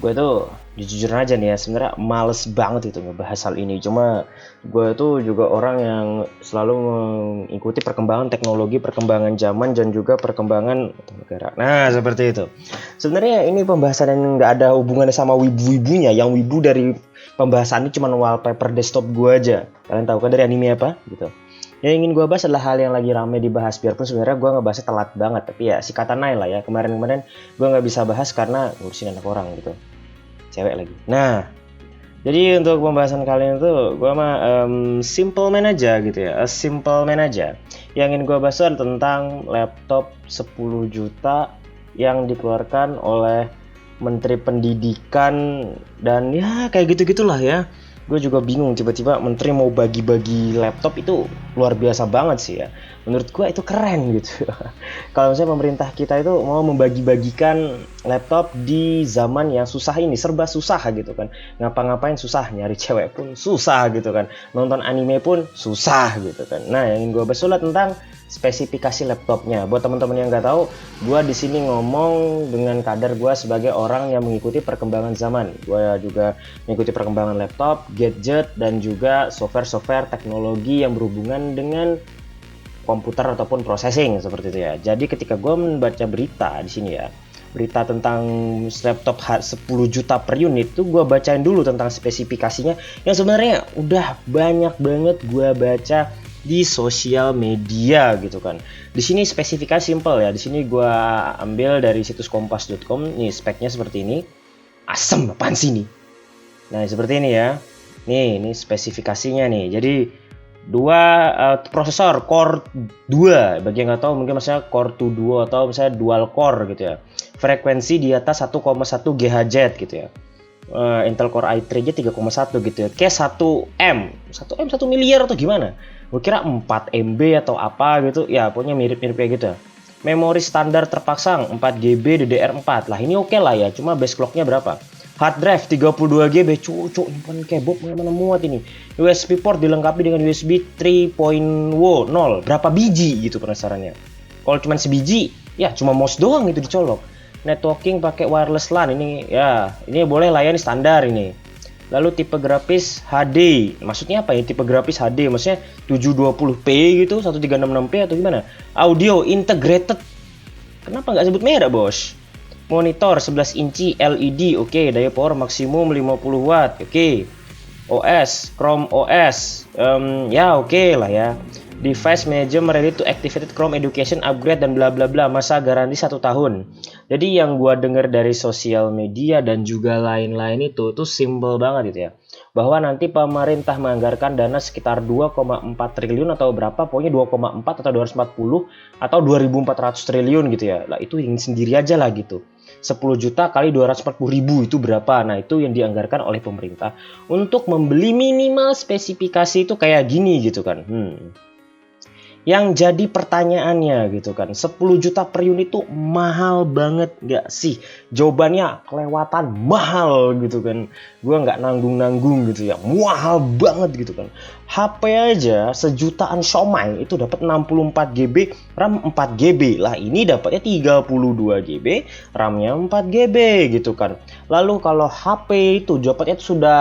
Gue tuh jujur aja nih ya, sebenarnya males banget itu ngebahas hal ini. Cuma gue tuh juga orang yang selalu mengikuti perkembangan teknologi, perkembangan zaman, dan juga perkembangan negara. Nah, seperti itu. Sebenarnya ini pembahasan yang nggak ada hubungannya sama wibu-wibunya. Yang wibu dari pembahasan ini cuma wallpaper desktop gue aja. Kalian tahu kan dari anime apa? Gitu. Yang ingin gue bahas adalah hal yang lagi rame dibahas. Biarpun sebenarnya gue ngebahasnya telat banget. Tapi ya sikatan aja lah ya. Kemarin-kemarin gue nggak bisa bahas karena ngurusin anak orang gitu, cewek lagi. Nah, jadi untuk pembahasan kali ini tuh gue mah simple man aja gitu ya, simple man aja. Yang ingin gue bahas adalah tentang laptop 10 juta yang dikeluarkan oleh Menteri Pendidikan, dan ya kayak gitu-gitulah ya. Gue juga bingung, tiba-tiba menteri mau bagi-bagi laptop, itu luar biasa banget sih ya. Menurut gue itu keren gitu. Kalau misalnya pemerintah kita itu mau membagi-bagikan laptop di zaman yang susah ini, serba susah gitu kan. Ngapa-ngapain susah, nyari cewek pun susah gitu kan. Nonton anime pun susah gitu kan. Nah, yang ingin gue bahas adalah tentang spesifikasi laptopnya. Buat teman-teman yang nggak tahu, gue di sini ngomong dengan kadar gue sebagai orang yang mengikuti perkembangan zaman. Gue juga mengikuti perkembangan laptop, gadget, dan juga software-software teknologi yang berhubungan dengan komputer ataupun processing seperti itu ya. Jadi ketika gue membaca berita di sini ya, berita tentang laptop 10 juta per unit, itu gue bacain dulu tentang spesifikasinya yang sebenarnya udah banyak banget gue baca di sosial media gitu kan. Di sini spesifikasi simple ya. Di sini gue ambil dari situs kompas.com. Nih speknya seperti ini. Asem apaan sih nih? Nah, seperti ini ya. Ini spesifikasinya nih. Jadi dua prosesor Core 2, bagi yang nggak tahu mungkin maksudnya Core 2 Duo atau misalnya dual core gitu ya. Frekuensi di atas 1,1 GHz gitu ya. Intel Core i3 aja 3,1 gitu ya. Kayak 1M 1 miliar atau gimana? Gue kira 4 MB atau apa gitu. Ya pokoknya mirip-mirip kayak gitu ya. Memori standar terpasang 4 GB DDR4. Lah ini oke lah ya. Cuma base clocknya berapa? Hard drive 32 GB, cocok nyimpan kebab mana muat ini. USB port dilengkapi dengan USB 3.0. Berapa biji gitu penasarannya? Kalau cuma sebiji, ya cuma mouse doang itu dicolok. Networking pakai wireless LAN ini ya, ini boleh layani standar ini. Lalu tipe grafis HD. Maksudnya apa ya tipe grafis HD? Maksudnya 720p gitu, 1366p atau gimana? Audio integrated. Kenapa nggak sebut merek, Bos? Monitor 11 inci LED, oke. Daya power maksimum 50 watt, oke. OS, Chrome OS, ya oke lah ya. Device manager ready to activated Chrome Education upgrade dan bla bla bla. Masa garansi 1 tahun. Jadi yang gua dengar dari sosial media dan juga lain-lain itu tuh simple banget gitu ya. Bahwa nanti pemerintah menganggarkan dana sekitar 2,4 triliun atau berapa, pokoknya 2,4 atau 240 atau 2.400 triliun gitu ya. Lah itu yang sendiri aja lah gitu. 10 juta kali 240 ribu itu berapa? Nah itu yang dianggarkan oleh pemerintah untuk membeli minimal spesifikasi itu kayak gini gitu kan. Yang jadi pertanyaannya gitu kan, 10 juta per unit itu mahal banget gak sih? Jawabannya kelewatan mahal gitu kan. Gue nggak nanggung-nanggung gitu ya, mahal banget gitu kan. HP aja sejutaan Xiaomi itu dapat 64 GB, RAM 4 GB. Lah ini dapatnya 32 GB, RAM-nya 4 GB gitu kan. Lalu kalau HP itu dapatnya sudah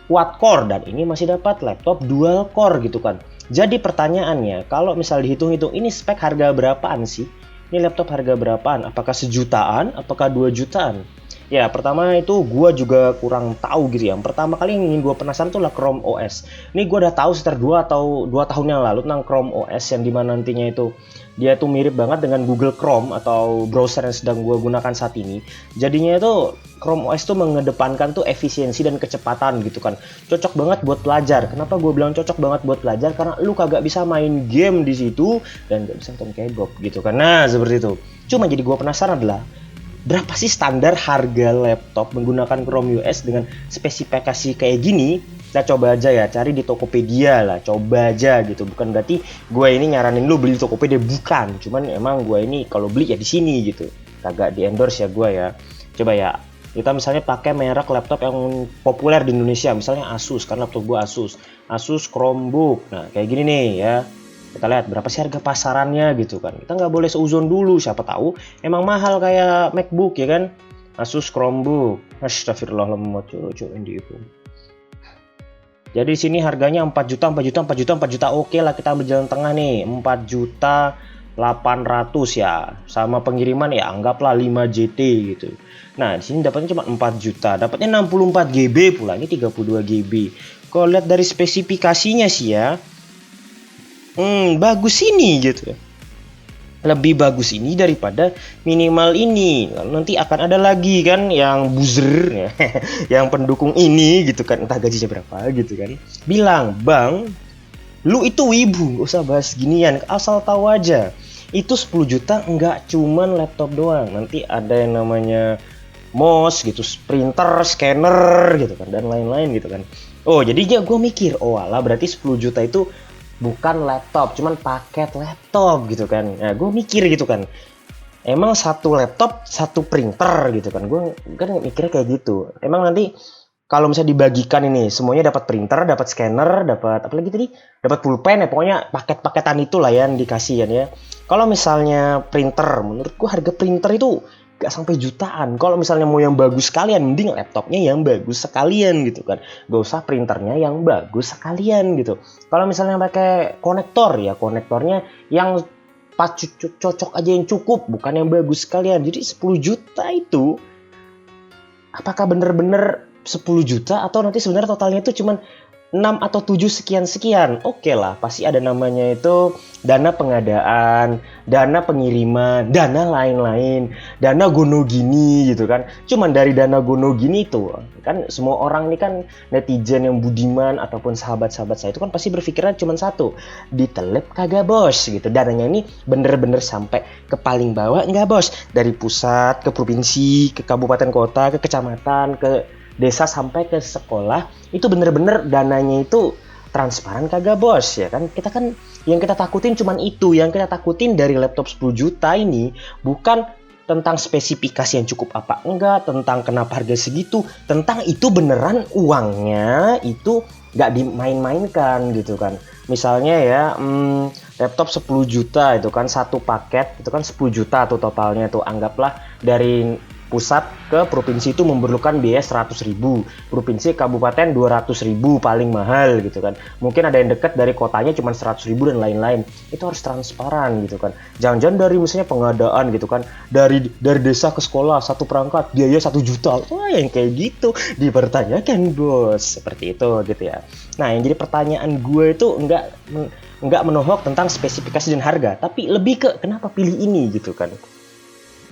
quad core, dan ini masih dapat laptop dual core gitu kan. Jadi pertanyaannya, kalau misal dihitung-hitung ini spek harga berapaan sih? Ini laptop harga berapaan? Apakah sejutaan? Apakah 2 jutaan? Ya, pertama itu gue juga kurang tahu gitu ya. Pertama kali yang ingin gue penasaran tuh lah Chrome OS. Ini gue udah tahu sekitar 2 atau 2 tahun yang lalu tentang Chrome OS, yang dimana nantinya itu dia tuh mirip banget dengan Google Chrome atau browser yang sedang gue gunakan saat ini. Jadinya itu Chrome OS tuh mengedepankan tuh efisiensi dan kecepatan gitu kan. Cocok banget buat pelajar. Kenapa gue bilang cocok banget buat pelajar? Karena lu kagak bisa main game di situ dan gak bisa nonton K-pop gitu kan. Nah, seperti itu. Cuma jadi gue penasaran adalah berapa sih standar harga laptop menggunakan Chrome OS dengan spesifikasi kayak gini? Kita coba aja ya, cari di Tokopedia lah, coba aja gitu. Bukan berarti gue ini nyaranin lu beli di Tokopedia, bukan. Cuman emang gue ini kalau beli ya di sini gitu. Kagak di endorse ya gue ya. Coba ya, kita misalnya pakai merek laptop yang populer di Indonesia, misalnya Asus, karena laptop gue Asus Chromebook. Nah kayak gini nih ya, kita lihat berapa sih harga pasarannya gitu kan. Kita nggak boleh seuzon dulu, siapa tahu emang mahal kayak MacBook ya kan. Asus Chromebook. Astagfirullahaladzim, cuy, ini itu. Jadi di sini harganya 4 juta, 4 juta, 4 juta, 4 juta. Oke lah, kita ambil jalan tengah nih. 4 juta 800 ya. Sama pengiriman ya anggaplah 5 JT gitu. Nah, di sini dapatnya cuma 4 juta. Dapatnya 64 GB pula. Ini 32 GB. Kalau lihat dari spesifikasinya sih ya, bagus ini gitu. Lebih bagus ini daripada minimal ini. Nanti akan ada lagi kan yang buzzer ya, yang pendukung ini gitu kan, entah gajinya berapa gitu kan, bilang, "Bang, lu itu wibu, gak usah bahas ginian, asal tahu aja itu 10 juta nggak cuman laptop doang, nanti ada yang namanya mouse gitu, printer, scanner gitu kan, dan lain-lain gitu kan." Oh, jadinya gue mikir, oh alah, berarti 10 juta itu bukan laptop, cuman paket laptop gitu kan. Nah, gue mikir gitu kan, emang satu laptop satu printer gitu kan. Gue kan mikirnya kayak gitu. Emang nanti kalau misalnya dibagikan ini semuanya dapat printer, dapat scanner, dapat apa lagi tadi, dapat pulpen ya, pokoknya paket-paketan itulah yang dikasih ya. Kalau misalnya printer, menurut gue harga printer itu gak sampai jutaan. Kalau misalnya mau yang bagus sekalian, mending laptopnya yang bagus sekalian gitu kan. Gak usah printernya yang bagus sekalian gitu. Kalau misalnya pakai konektor ya, konektornya yang pas cocok aja yang cukup, bukan yang bagus sekalian. Jadi 10 juta itu apakah bener-bener 10 juta atau nanti sebenarnya totalnya itu cuman 6 atau 7 sekian-sekian. Oke lah, pasti ada namanya itu dana pengadaan, dana pengiriman, dana lain-lain, dana gono gini gitu kan. Cuman dari dana gono gini itu kan semua orang ini kan netizen yang budiman ataupun sahabat-sahabat saya itu kan pasti berpikiran cuma satu, ditelep kagak bos gitu. Dananya ini bener-bener sampai ke paling bawah enggak bos? Dari pusat ke provinsi, ke kabupaten kota, ke kecamatan, ke desa sampai ke sekolah, itu bener-bener dananya itu transparan kagak bos ya kan. Kita kan yang kita takutin cuman itu, yang kita takutin dari laptop 10 juta ini bukan tentang spesifikasi yang cukup apa enggak, tentang kenapa harga segitu, tentang itu beneran uangnya itu gak dimain-mainkan gitu kan. Misalnya ya laptop 10 juta itu kan satu paket itu kan 10 juta tuh totalnya tuh, anggaplah dari pusat ke provinsi itu memerlukan biaya 100.000, provinsi kabupaten 200.000 paling mahal gitu kan. Mungkin ada yang dekat dari kotanya cuma 100.000 dan lain-lain. Itu harus transparan gitu kan. Jangan-jangan dari misalnya pengadaan gitu kan, dari desa ke sekolah satu perangkat biaya 1 juta. Wah, yang kayak gitu dipertanyakan bos, seperti itu gitu ya. Nah, yang jadi pertanyaan gue itu enggak menohok tentang spesifikasi dan harga, tapi lebih ke kenapa pilih ini gitu kan.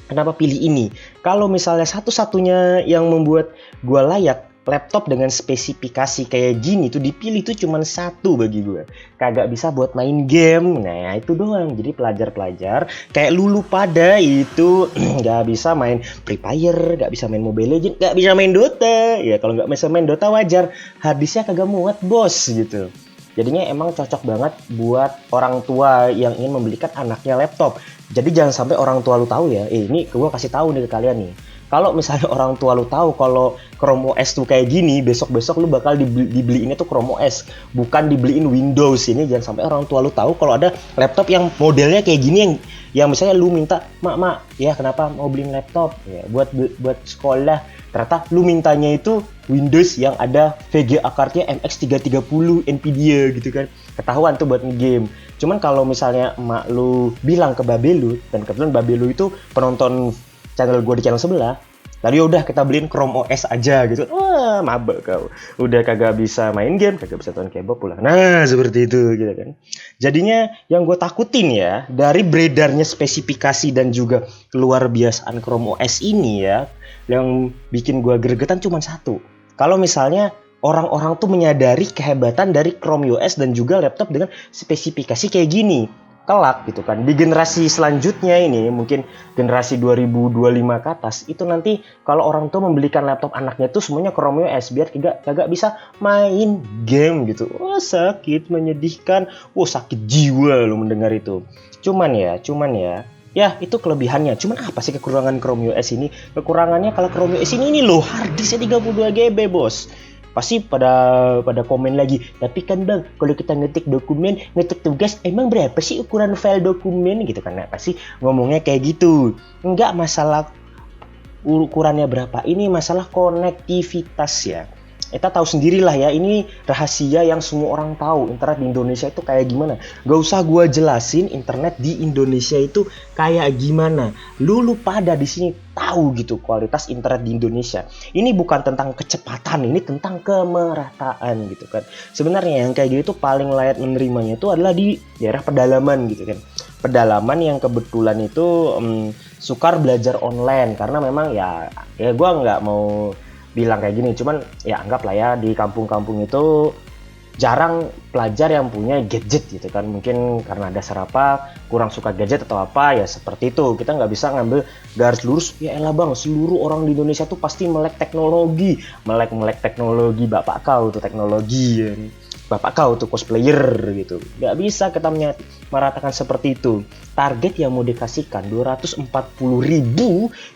Kenapa pilih ini? Kalau misalnya satu-satunya yang membuat gue layak laptop dengan spesifikasi kayak gini tuh dipilih tuh cuma satu bagi gue. Kagak bisa buat main game. Nah, itu doang. Jadi pelajar-pelajar kayak lulu pada itu nggak bisa main Free Fire, nggak bisa main Mobile Legends, nggak bisa main Dota. Ya kalau nggak bisa main Dota wajar. Harddisknya kagak muat bos gitu. Jadinya emang cocok banget buat orang tua yang ingin membelikan anaknya laptop. Jadi jangan sampai orang tua lu tahu ya. Ini gue kasih tahu nih ke kalian nih. Kalau misalnya orang tua lu tahu kalau Chrome OS tuh kayak gini, besok-besok lu bakal dibeliinnya tuh Chrome OS, bukan dibeliin Windows. Ini jangan sampai orang tua lu tahu kalau ada laptop yang modelnya kayak gini yang misalnya lu minta, "Mak, ya kenapa mau beliin laptop?" Ya, buat sekolah. Ternyata lu mintanya itu Windows yang ada VGA card-nya MX 330 Nvidia gitu kan. Ketahuan tuh buat game. Cuman kalau misalnya emak lu bilang ke babe lu, dan kebetulan babe lu itu penonton channel gue di channel sebelah, lalu udah kita beliin Chrome OS aja gitu. Wah, mabek kau. Udah kagak bisa main game, kagak bisa tonton K-pop pula. Nah, seperti itu gitu kan. Jadinya yang gue takutin ya, dari beredarnya spesifikasi dan juga keluar biasaan Chrome OS ini ya, yang bikin gue gregetan cuma satu. Kalau misalnya orang-orang tuh menyadari kehebatan dari Chrome OS dan juga laptop dengan spesifikasi kayak gini, kelak gitu kan, di generasi selanjutnya ini mungkin generasi 2025 ke atas itu nanti kalau orang tua membelikan laptop anaknya tuh semuanya Chrome OS biar kagak bisa main game gitu. Wah, sakit, menyedihkan, sakit jiwa lo mendengar itu. Cuman ya itu kelebihannya. Cuman apa sih kekurangan Chrome OS ini? Kekurangannya kalau Chrome OS ini loh harddisknya 32 GB bos. Pasti pada komen lagi, tapi kan bang, kalau kita ngetik dokumen, ngetik tugas, emang berapa sih ukuran file dokumen gitu kan? Nah, pasti ngomongnya kayak gitu. Enggak masalah ukurannya berapa. Ini masalah konektivitas ya. Kita tahu sendirilah ya, ini rahasia yang semua orang tahu. Internet di Indonesia itu kayak gimana. Gak usah gue jelasin internet di Indonesia itu kayak gimana. Lu pada di sini tahu gitu kualitas internet di Indonesia. Ini bukan tentang kecepatan, ini tentang kemerataan gitu kan. Sebenarnya yang kayak gitu paling layak menerimanya itu adalah di daerah pedalaman gitu kan. Pedalaman yang kebetulan itu sukar belajar online karena memang ya gue nggak mau bilang kayak gini, cuman ya anggaplah ya di kampung-kampung itu jarang pelajar yang punya gadget gitu kan, mungkin karena dasar apa kurang suka gadget atau apa ya seperti itu. Kita nggak bisa ngambil garis lurus ya elah bang seluruh orang di Indonesia tuh pasti melek teknologi, melek teknologi. Bapak kau tuh teknologi ya. Bapak kau tuh cosplayer gitu. Nggak bisa kita meratakan seperti itu. Target yang mau dikasihkan 240.000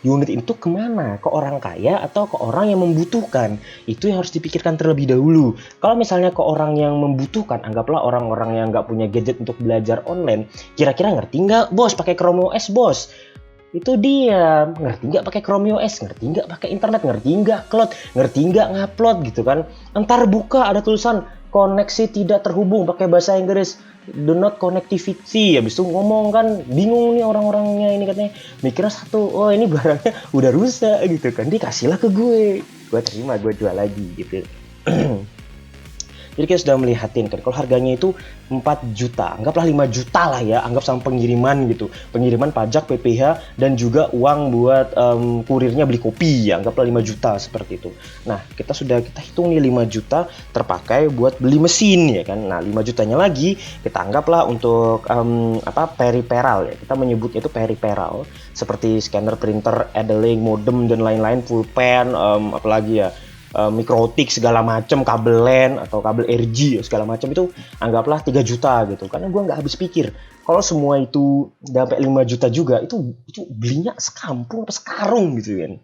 unit itu kemana? Ke orang kaya atau ke orang yang membutuhkan? Itu yang harus dipikirkan terlebih dahulu. Kalau misalnya ke orang yang membutuhkan, anggaplah orang-orang yang nggak punya gadget untuk belajar online, kira-kira ngerti nggak bos pakai Chrome OS bos? Itu dia, ngerti nggak pakai Chrome OS, ngerti nggak pakai internet, ngerti nggak cloud, ngerti nggak ngupload gitu kan. Entar buka ada tulisan koneksi tidak terhubung pakai bahasa Inggris, do not connectivity. Habis itu ngomong kan bingung nih orang-orangnya ini katanya mikirnya satu, oh ini barangnya udah rusak gitu kan, dikasihlah ke gue terima, gue jual lagi gitu. Jadi kita sudah melihatin kan kalau harganya itu 4 juta, anggaplah 5 juta lah ya, anggap sama pengiriman gitu, pengiriman pajak PPh dan juga uang buat kurirnya beli kopi ya, anggaplah 5 juta seperti itu. Nah kita hitung nih 5 juta terpakai buat beli mesin ya kan. Nah 5 jutanya lagi kita anggaplah untuk peripheral ya, kita menyebutnya itu peripheral seperti scanner, printer, Edelink, modem dan lain-lain, pulpen, apalagi ya, mikrotik segala macam, kabel LAN atau kabel RG segala macam, itu anggaplah 3 juta gitu. Karena gue nggak habis pikir kalau semua itu sampai 5 juta juga itu belinya sekampung apa sekarung gitu kan.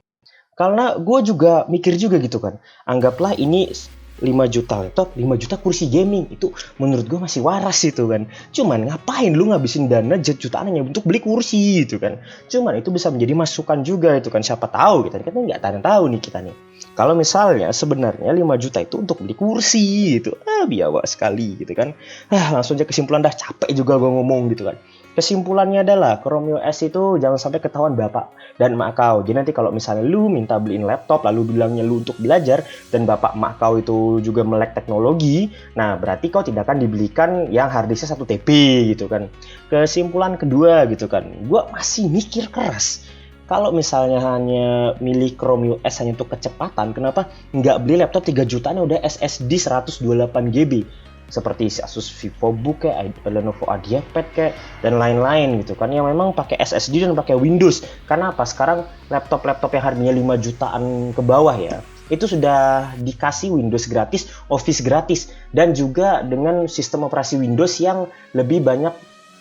Karena gue juga mikir juga gitu kan, anggaplah ini 5 juta laptop, 5 juta kursi gaming, itu menurut gue masih waras itu kan. Cuman ngapain lu ngabisin dana jutaan hanya untuk beli kursi gitu kan. Cuman itu bisa menjadi masukan juga itu kan, siapa tahu kita kan nggak tahu nih kita nih. Kalau misalnya sebenarnya 5 juta itu untuk beli kursi gitu, biawak sekali gitu kan. Langsung aja kesimpulan, dah capek juga gue ngomong gitu kan. Kesimpulannya adalah Chrome OS itu jangan sampai ketahuan bapak dan mak kau. Jadi nanti kalau misalnya lu minta beliin laptop lalu bilangnya lu untuk belajar dan bapak mak kau itu juga melek teknologi, nah berarti kau tidak akan dibelikan yang harddisknya 1 TB gitu kan. Kesimpulan kedua gitu kan, gue masih mikir keras. Kalau misalnya hanya milih Chrome OS hanya untuk kecepatan, kenapa nggak beli laptop 3 jutaan udah SSD 128 GB? Seperti Asus VivoBook kayak Lenovo IdeaPad kayak dan lain-lain gitu kan, yang memang pakai SSD dan pakai Windows. Karena apa? Sekarang laptop-laptop yang harganya 5 jutaan ke bawah ya, itu sudah dikasih Windows gratis, Office gratis, dan juga dengan sistem operasi Windows yang lebih banyak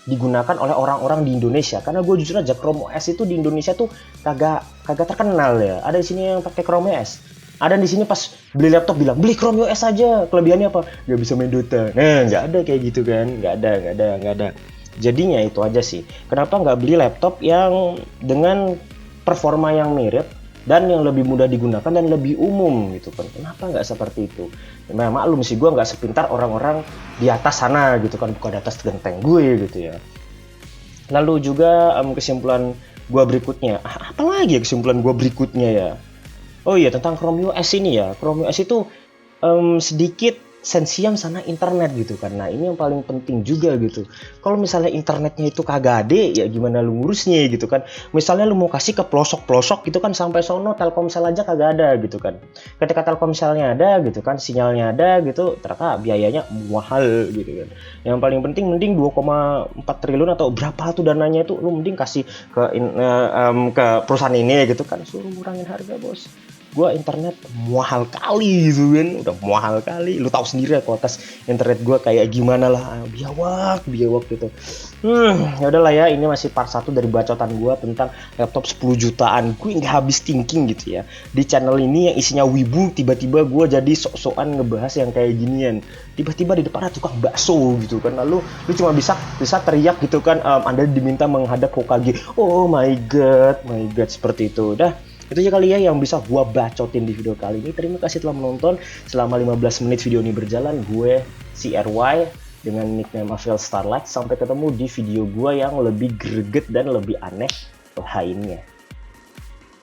digunakan oleh orang-orang di Indonesia. Karena gue jujur aja Chrome OS itu di Indonesia tuh kagak terkenal ya. Ada di sini yang pakai Chrome OS. Ada di sini pas beli laptop bilang beli Chrome OS aja. Kelebihannya apa? Gak bisa main Dota. Nah, nggak ada kayak gitu kan. Nggak ada. Jadinya itu aja sih. Kenapa nggak beli laptop yang dengan performa yang mirip dan yang lebih mudah digunakan dan lebih umum gitu kan? Kenapa nggak seperti itu? Nah, maklum sih gue nggak sepintar orang-orang di atas sana gitu kan, bukan di atas genteng gue gitu ya. Lalu juga kesimpulan gue berikutnya, apa lagi ya kesimpulan gue berikutnya ya? Oh iya, tentang Chrome OS ini ya. Chrome OS itu sedikit sensian sana internet gitu kan. Nah ini yang paling penting juga gitu. Kalau misalnya internetnya itu kagak ada, ya gimana lu ngurusnya gitu kan. Misalnya lu mau kasih ke pelosok-pelosok gitu kan, sampai sono Telkomsel aja kagak ada gitu kan. Ketika Telkomselnya ada gitu kan, sinyalnya ada gitu, ternyata biayanya mahal gitu kan. Yang paling penting mending 2,4 triliun atau berapa tuh dananya itu lu mending kasih ke perusahaan ini gitu kan, suruh ngurangin harga bos. Gue internet mahal kali gitu kan, udah mahal kali, lu tahu sendiri ya kualitas internet gue kayak gimana lah, biawak gitu. Ya udahlah ya, ini masih part 1 dari bacotan gue tentang laptop 10 jutaan. Gue nggak habis thinking gitu ya di channel ini yang isinya wibu, tiba-tiba gue jadi sok-sokan ngebahas yang kayak ginian. Tiba-tiba di depan ada tukang bakso gitu kan, lalu lu cuma bisa teriak gitu kan, Anda diminta menghadap Hokage. Oh my god seperti itu. Dah, Itu aja kali ya yang bisa gua bacotin di video kali ini. Terima kasih telah menonton. Selama 15 menit video ini berjalan, gue si RY dengan nickname Avel Starlight. Sampai ketemu di video gua yang lebih greget dan lebih aneh lainnya.